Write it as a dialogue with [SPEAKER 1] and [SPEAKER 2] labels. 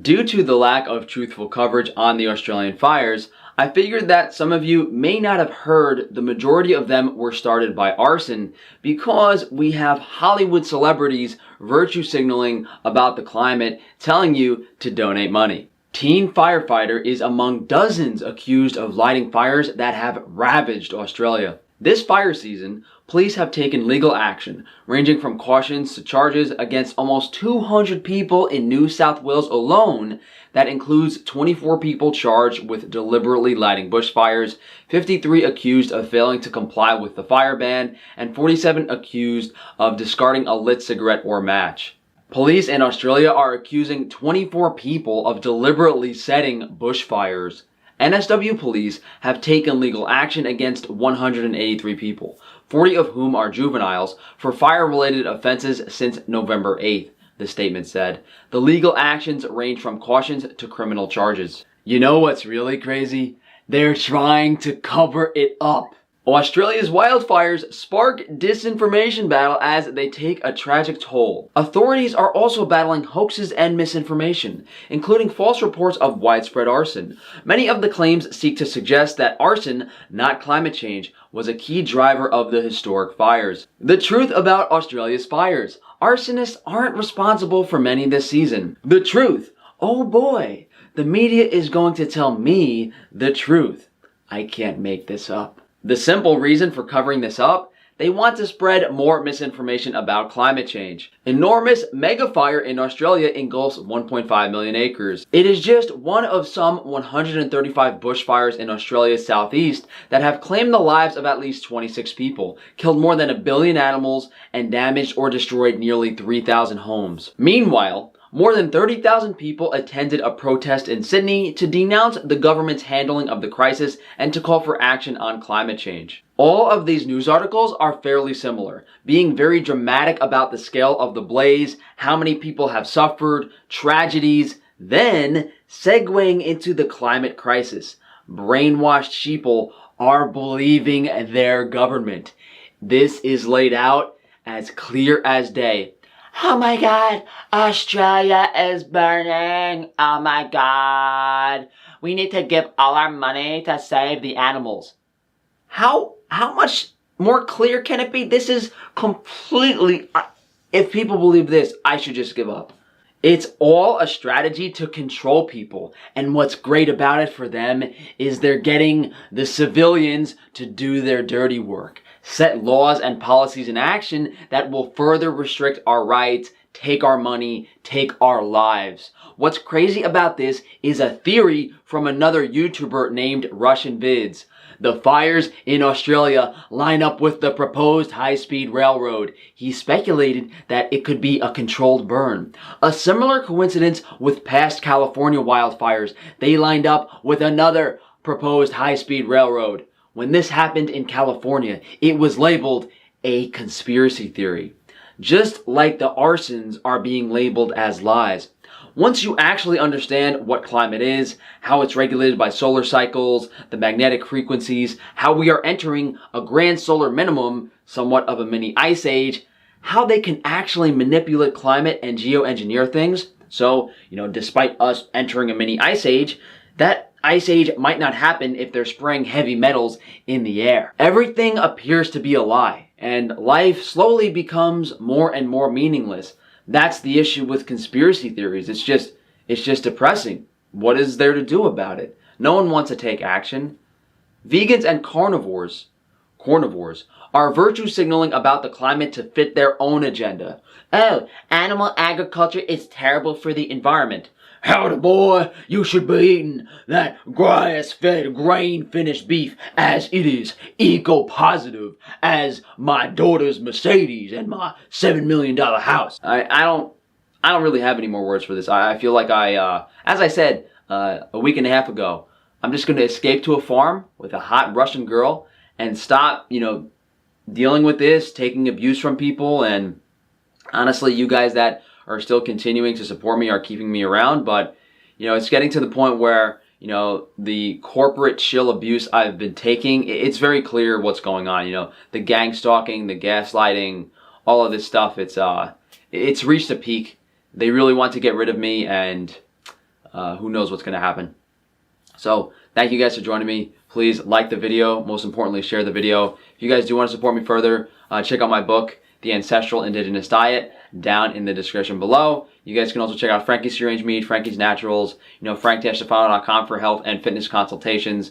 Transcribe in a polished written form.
[SPEAKER 1] Due to the lack of truthful coverage on the Australian fires, I figured that some of you may not have heard the majority of them were started by arson because we have Hollywood celebrities virtue signaling about the climate, telling you to donate money. Teen firefighter is among dozens accused of lighting fires that have ravaged Australia. This fire season, police have taken legal action, ranging from cautions to charges against almost 200 people in New South Wales alone. That includes 24 people charged with deliberately lighting bushfires, 53 accused of failing to comply with the fire ban, and 47 accused of discarding a lit cigarette or match. Police in Australia are accusing 24 people of deliberately setting bushfires. NSW police have taken legal action against 183 people, 40 of whom are juveniles, for fire-related offenses since November 8th, the statement said. The legal actions range from cautions to criminal charges. You know what's really crazy? They're trying to cover it up. Australia's wildfires spark disinformation battle as they take a tragic toll. Authorities are also battling hoaxes and misinformation, including false reports of widespread arson. Many of the claims seek to suggest that arson, not climate change, was a key driver of the historic fires. The truth about Australia's fires: arsonists aren't responsible for many this season. The truth: oh boy, the media is going to tell me the truth. I can't make this up. The simple reason for covering this up: they want to spread more misinformation about climate change. Enormous mega fire in Australia engulfs 1.5 million acres. It is just one of some 135 bushfires in Australia's southeast that have claimed the lives of at least 26 people, killed more than 1 billion animals, and damaged or destroyed nearly 3,000 homes. Meanwhile, more than 30,000 people attended a protest in Sydney to denounce the government's handling of the crisis and to call for action on climate change. All of these news articles are fairly similar, being very dramatic about the scale of the blaze, how many people have suffered, tragedies, then segueing into the climate crisis. Brainwashed sheeple are believing their government. This is laid out as clear as day. Oh my God, Australia is burning. Oh my God. We need to give all our money to save the animals. How much more clear can it be? This is completely, if people believe this, I should just give up. It's all a strategy to control people. And what's great about it for them is they're getting the civilians to do their dirty work. Set laws and policies in action that will further restrict our rights, take our money, take our lives. What's crazy about this is a theory from another YouTuber named Russian Vids. The fires in Australia line up with the proposed high-speed railroad. He speculated that it could be a controlled burn. A similar coincidence with past California wildfires. They lined up with another proposed high-speed railroad. When this happened in California, it was labeled a conspiracy theory. Just like the arsons are being labeled as lies. Once you actually understand what climate is, how it's regulated by solar cycles, the magnetic frequencies, how we are entering a grand solar minimum, somewhat of a mini ice age, how they can actually manipulate climate and geoengineer things. So, despite us entering a mini ice age, that ice age might not happen if they're spraying heavy metals in the air. Everything appears to be a lie, and life slowly becomes more and more meaningless. That's the issue with conspiracy theories. It's just depressing. What is there to do about it? No one wants to take action. Vegans and carnivores are virtue signaling about the climate to fit their own agenda. Oh, animal agriculture is terrible for the environment. Howdy boy, you should be eating that grass-fed, grain-finished beef as it is eco-positive as my daughter's Mercedes and my $7 million house. I don't really have any more words for this. I feel like as I said a week and a half ago, I'm just going to escape to a farm with a hot Russian girl and stop, dealing with this, taking abuse from people. And honestly, you guys that are still continuing to support me are keeping me around, but it's getting to the point where the corporate shill abuse I've been taking, it's very clear what's going on. The gang stalking, the gaslighting, all of this stuff, it's reached a peak. They really want to get rid of me, and who knows what's going to happen. So thank you guys for joining me. Please like the video. Most importantly, share the video. If you guys do want to support me further, check out my book, The Ancestral Indigenous Diet, down in the description below. You guys can also check out Frankie's Free Range Meat, Frankie's Naturals, frank-tufano.com for health and fitness consultations.